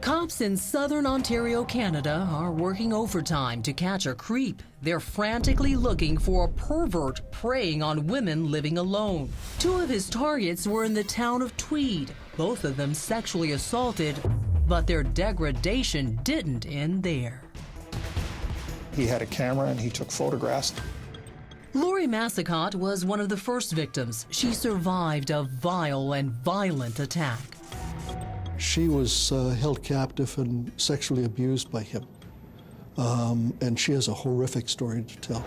Cops in southern Ontario, Canada are working overtime to catch a creep. They're frantically looking for a pervert preying on women living alone. Two of his targets were in the town of Tweed, both of them sexually assaulted, but their degradation didn't end there. He had a camera and he took photographs. Lori Massicott was one of the first victims. She survived a vile and violent attack. She was held captive and sexually abused by him. And she has a horrific story to tell.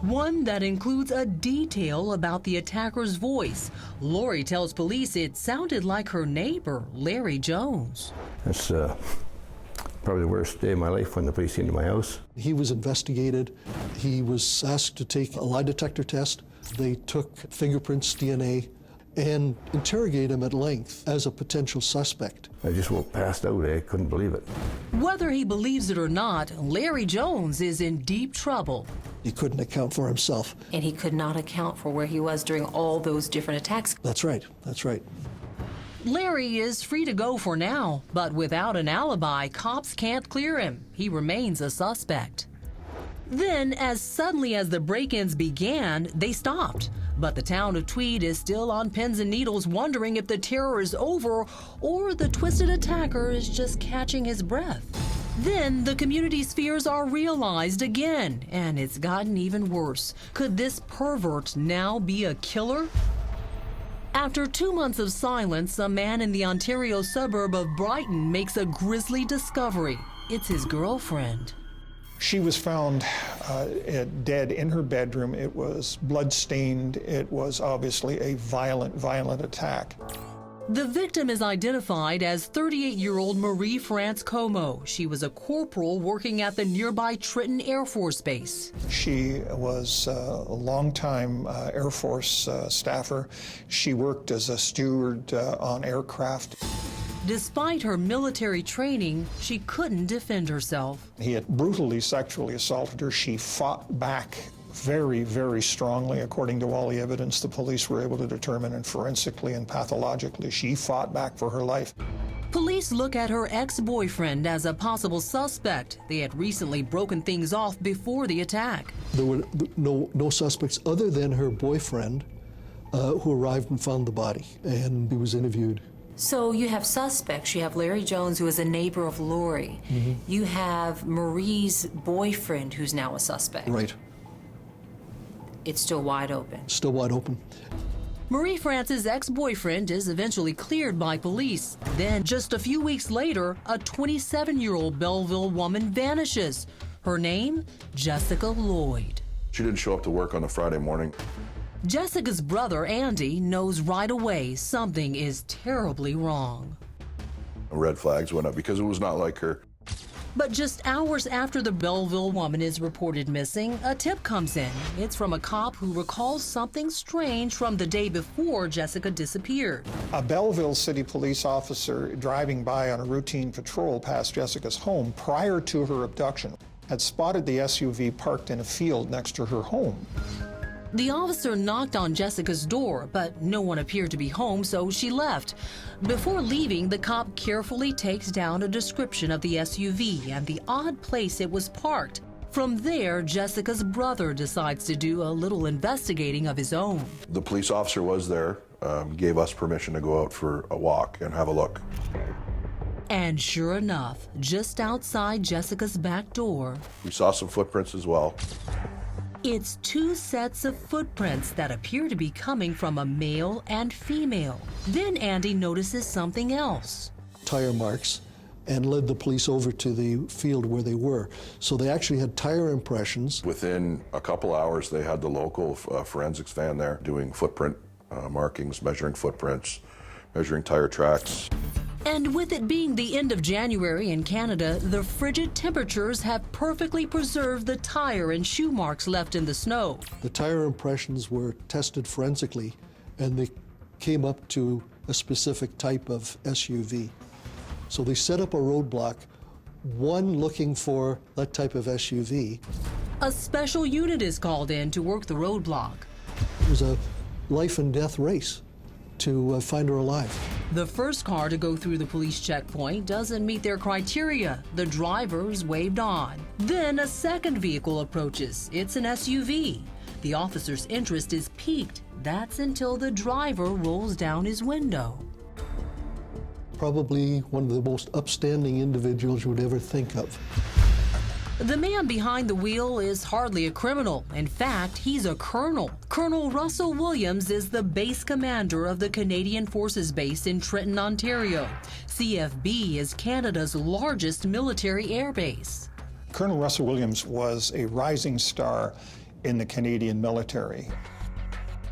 One that includes a detail about the attacker's voice. Lori tells police it sounded like her neighbor, Larry Jones. That's probably the worst day of my life when the police came to my house. He was investigated. He was asked to take a lie detector test. They took fingerprints, DNA, and interrogate him at length as a potential suspect. I just woke passed out. I couldn't believe it. Whether he believes it or not, Larry Jones is in deep trouble. He couldn't account for himself. And he could not account for where he was during all those different attacks. That's right, that's right. Larry is free to go for now, but without an alibi, cops can't clear him. He remains a suspect. Then, as suddenly as the break-ins began, they stopped. But the town of Tweed is still on pins and needles, wondering if the terror is over or the twisted attacker is just catching his breath. Then the community's fears are realized again, and it's gotten even worse. Could this pervert now be a killer? After 2 months of silence, a man in the Ontario suburb of Brighton makes a grisly discovery. It's his girlfriend. She was found dead in her bedroom. It was blood-stained. It was obviously a violent attack. The victim is identified as 38-year-old Marie France Como. She was a corporal working at the nearby Trenton Air Force Base. She was a longtime Air Force staffer. She worked as a steward on aircraft. Despite her military training, she couldn't defend herself. He had brutally sexually assaulted her. She fought back very strongly. According to all the evidence the police were able to determine, and forensically and pathologically, she fought back for her life. Police look at her ex-boyfriend as a possible suspect. They had recently broken things off before the attack. There were no suspects other than her boyfriend who arrived and found the body, and he was interviewed. So you have suspects. You have Larry Jones, who is a neighbor of Lori. Mm-hmm. You have Marie's boyfriend, who's now a suspect. Right. It's still wide open. Still wide open. Marie France's ex-boyfriend is eventually cleared by police. Then, just a few weeks later, a 27-year-old Belleville woman vanishes. Her name? Jessica Lloyd. She didn't show up to work on a Friday morning. Jessica's brother, Andy, knows right away something is terribly wrong. Red flags went up because it was not like her. But just hours after the Belleville woman is reported missing, a tip comes in. It's from a cop who recalls something strange from the day before Jessica disappeared. A Belleville City police officer driving by on a routine patrol past Jessica's home prior to her abduction had spotted the SUV parked in a field next to her home. The officer knocked on Jessica's door, but no one appeared to be home, so she left. Before leaving, the cop carefully takes down a description of the SUV and the odd place it was parked. From there, Jessica's brother decides to do a little investigating of his own. The police officer was there, gave us permission to go out for a walk and have a look. And sure enough, just outside Jessica's back door, We saw some footprints as well. it's two sets of footprints that appear to be coming from a male and female. Then Andy notices something else. Tire marks, and led the police over to the field where they were. So they actually had tire impressions. Within a couple hours, they had the local forensics van there doing footprint markings, measuring footprints, measuring tire tracks. And with it being the end of January in Canada, the frigid temperatures have perfectly preserved the tire and shoe marks left in the snow. The tire impressions were tested forensically, and they came up to a specific type of SUV. So they set up a roadblock, one looking for that type of SUV. A special unit is called in to work the roadblock. It was a life and death race to find her alive. The first car to go through the police checkpoint doesn't meet their criteria. The driver's waved on. Then a second vehicle approaches. It's an SUV. The officer's interest is piqued. That's until the driver rolls down his window. Probably one of the most upstanding individuals you would ever think of. The man behind the wheel is hardly a criminal. In fact, he's a colonel. Colonel Russell Williams is the base commander of the Canadian Forces Base in Trenton, Ontario. CFB is Canada's largest military air base. Colonel Russell Williams was a rising star in the Canadian military.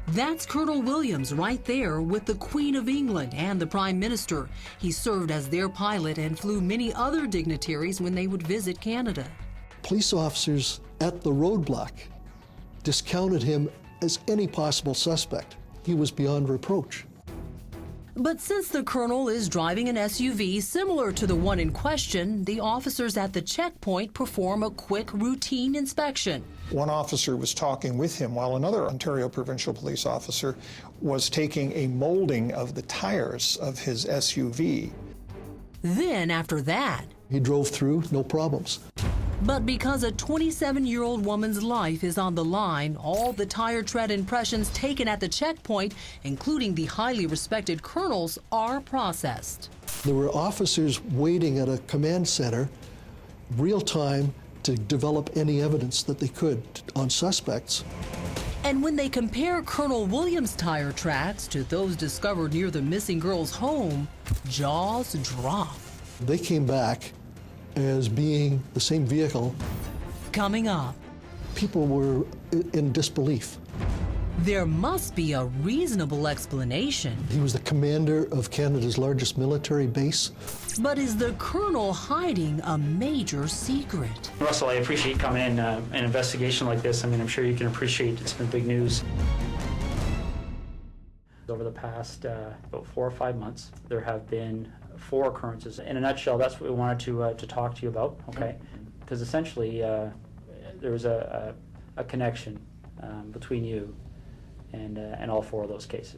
That's Colonel Williams right there with the Queen of England and the Prime Minister. He served as their pilot and flew many other dignitaries when they would visit Canada. Police officers at the roadblock discounted him as any possible suspect. He was beyond reproach. But since the colonel is driving an SUV similar to the one in question, the officers at the checkpoint perform a quick routine inspection. One officer was talking with him while another Ontario Provincial Police officer was taking a molding of the tires of his SUV. Then after that, He drove through, no problems. but because a 27-year-old woman's life is on the line, all the tire tread impressions taken at the checkpoint, including the highly respected colonel's, are processed. There were officers waiting at a command center, real time, to develop any evidence that they could on suspects. And when they compare Colonel Williams' tire tracks to those discovered near the missing girl's home, jaws drop. They came back as being the same vehicle. Coming up, People were in disbelief. there must be a reasonable explanation. He was the commander of Canada's largest military base. But is the colonel hiding a major secret? Russell, I appreciate coming in an investigation like this. I mean, I'm sure you can appreciate it's been big news. Over the past about 4 or 5 months, there have been 4 occurrences. In a nutshell, that's what we wanted to talk to you about, okay? Because essentially, there was a connection between you and all 4 of those cases.